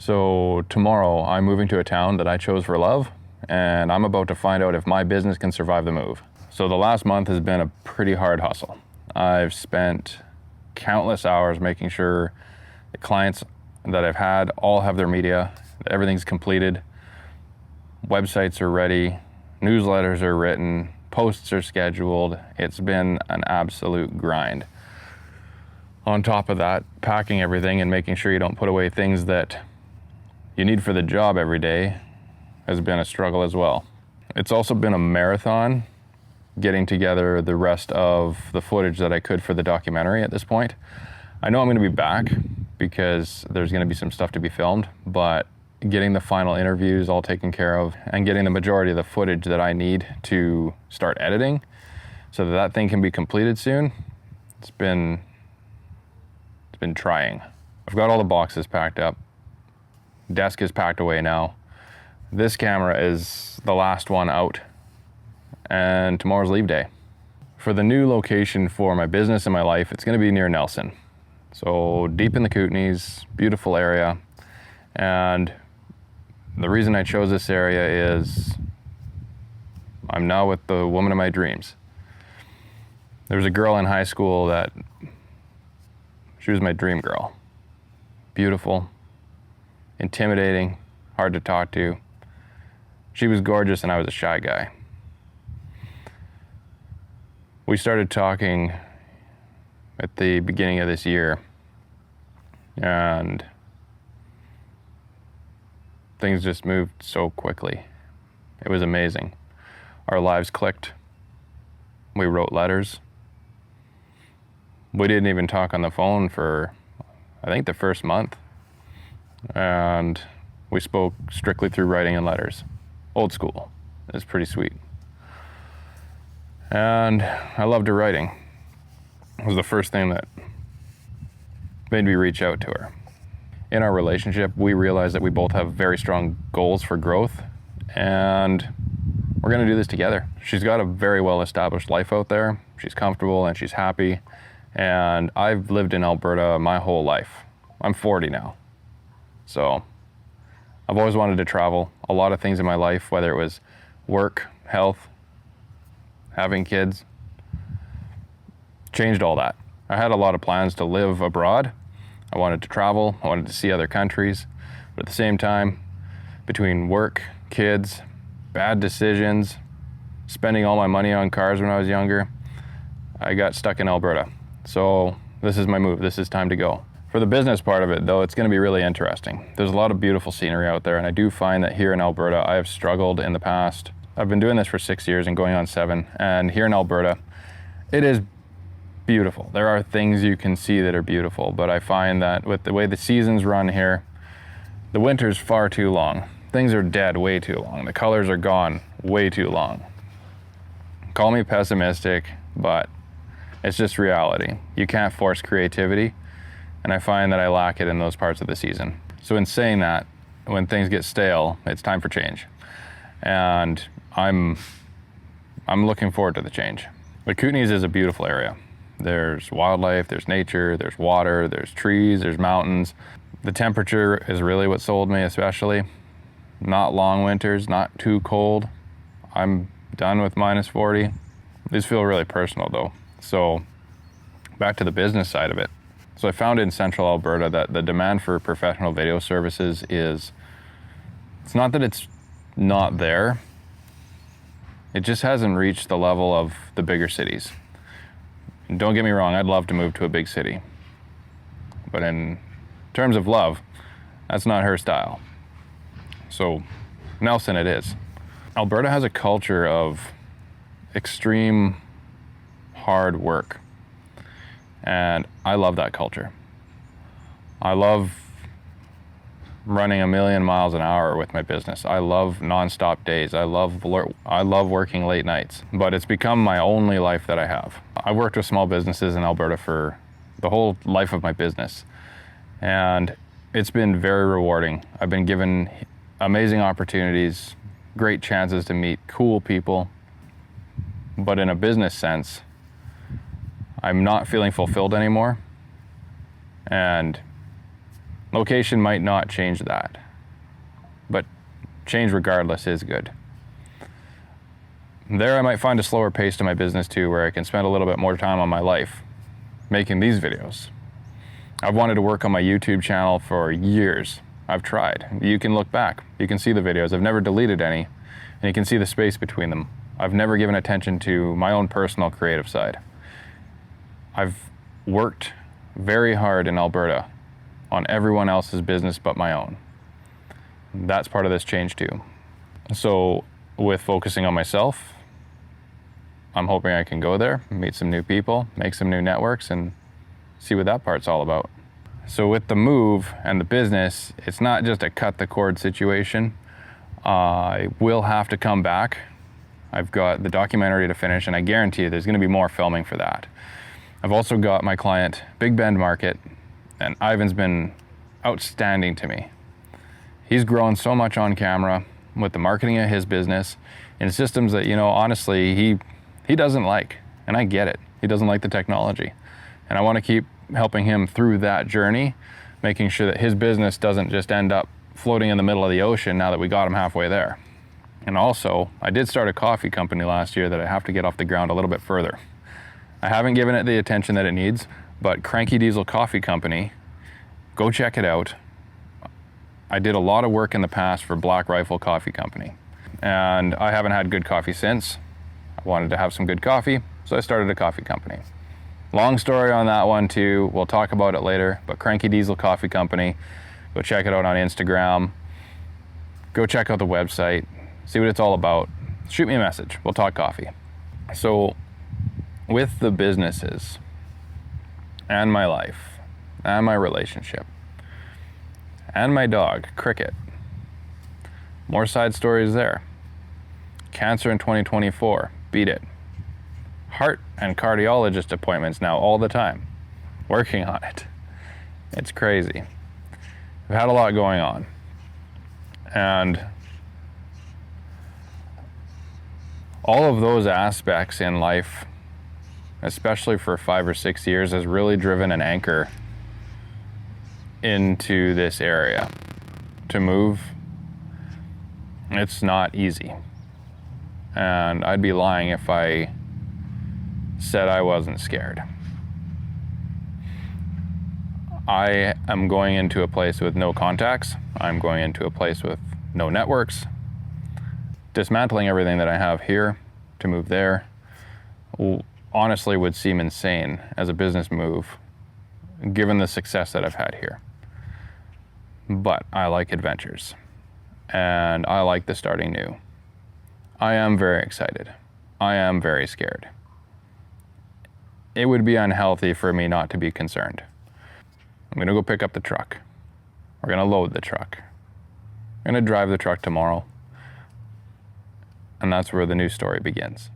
So tomorrow I'm moving to a town that I chose for love, and I'm about to find out if my business can survive the move. So the last month has been a pretty hard hustle. I've spent countless hours making sure the clients that I've had all have their media, everything's completed, websites are ready, newsletters are written, posts are scheduled. It's been an absolute grind. On top of that, packing everything and making sure you don't put away things that you need for the job every day has been a struggle as well. It's also been a marathon getting together the rest of the footage that I could for the documentary at this point. I know I'm going to be back because there's going to be some stuff to be filmed, but getting the final interviews all taken care of and getting the majority of the footage that I need to start editing so that that thing can be completed soon, it's been trying. I've got all the boxes packed up. Desk is packed away now. This camera is the last one out, and tomorrow's leave day. For the new location for my business and my life, it's going to be near Nelson. So deep in the Kootenays, beautiful area. And the reason I chose this area is I'm now with the woman of my dreams. There was a girl in high school that she was my dream girl. Beautiful, intimidating, hard to talk to. She was gorgeous and I was a shy guy. We started talking at the beginning of this year, and things just moved so quickly. It was amazing. Our lives clicked. We wrote letters. We didn't even talk on the phone for, I think, the first month. And we spoke strictly through writing and letters. Old school. It was pretty sweet. And I loved her writing. It was the first thing that made me reach out to her. In our relationship, we realized that we both have very strong goals for growth, and we're going to do this together. She's got a very well-established life out there. She's comfortable and she's happy. And I've lived in Alberta my whole life. I'm 40 now. So I've always wanted to travel. A lot of things in my life, whether it was work, health, having kids, changed all that. I had a lot of plans to live abroad. I wanted to travel. I wanted to see other countries. But at the same time, between work, kids, bad decisions, spending all my money on cars when I was younger, I got stuck in Alberta. So this is my move. This is time to go. For the business part of it, though, it's going to be really interesting. There's a lot of beautiful scenery out there, and I do find that here in Alberta, I have struggled in the past. I've been doing this for 6 years and going on 7, and here in Alberta, it is beautiful. There are things you can see that are beautiful, but I find that with the way the seasons run here, the winter's far too long. Things are dead way too long. The colors are gone way too long. Call me pessimistic, but it's just reality. You can't force creativity, and I find that I lack it in those parts of the season. So in saying that, when things get stale, it's time for change. And I'm looking forward to the change. The Kootenays is a beautiful area. There's wildlife, there's nature, there's water, there's trees, there's mountains. The temperature is really what sold me, especially. Not long winters, not too cold. I'm done with minus 40. These feel really personal though. So back to the business side of it. So I found in central Alberta that the demand for professional video services it's not that it's not there. It just hasn't reached the level of the bigger cities. And don't get me wrong, I'd love to move to a big city. But in terms of love, that's not her style. So Nelson it is. Alberta has a culture of extreme hard work. And I love that culture. I love running 1,000,000 miles an hour with my business. I love nonstop days. I love working late nights, but it's become my only life that I have. I've worked with small businesses in Alberta for the whole life of my business, and it's been very rewarding. I've been given amazing opportunities, great chances to meet cool people, but in a business sense, I'm not feeling fulfilled anymore, and Location might not change that, but change regardless is good. There I might find a slower pace to my business too, where I can spend a little bit more time on my life making these videos. I've wanted to work on my YouTube channel for years. I've tried. You can look back. You can see the videos. I've never deleted any, and you can see the space between them. I've never given attention to my own personal creative side. I've worked very hard in Alberta on everyone else's business but my own. That's part of this change too. So with focusing on myself, I'm hoping I can go there, meet some new people, make some new networks, and see what that part's all about. So with the move and the business, it's not just a cut the cord situation. I will have to come back. I've got the documentary to finish, and I guarantee you there's going to be more filming for that. I've also got my client, Big Bend Market, and Ivan's been outstanding to me. He's grown so much on camera with the marketing of his business in systems that, honestly, he doesn't like, and I get it. He doesn't like the technology. And I want to keep helping him through that journey, making sure that his business doesn't just end up floating in the middle of the ocean now that we got him halfway there. And also, I did start a coffee company last year that I have to get off the ground a little bit further. I haven't given it the attention that it needs, but Cranky Diesel Coffee Company, go check it out. I did a lot of work in the past for Black Rifle Coffee Company, and I haven't had good coffee since. I wanted to have some good coffee, so I started a coffee company. Long story on that one too, we'll talk about it later, but Cranky Diesel Coffee Company, go check it out on Instagram, go check out the website, see what it's all about, shoot me a message, we'll talk coffee. So with the businesses and my life and my relationship and my dog, Cricket, more side stories there. Cancer in 2024, beat it. Heart and cardiologist appointments now all the time, working on it. It's crazy. I've had a lot going on, and all of those aspects in life, especially for 5 or 6 years, has really driven an anchor into this area. To move, it's not easy. And I'd be lying if I said I wasn't scared. I am going into a place with no contacts. I'm going into a place with no networks. Dismantling everything that I have here to move there honestly would seem insane as a business move, given the success that I've had here. But I like adventures, and I like the starting new. I am very excited. I am very scared. It would be unhealthy for me not to be concerned. I'm gonna go pick up the truck. We're gonna load the truck. I'm gonna drive the truck tomorrow. And that's where the new story begins.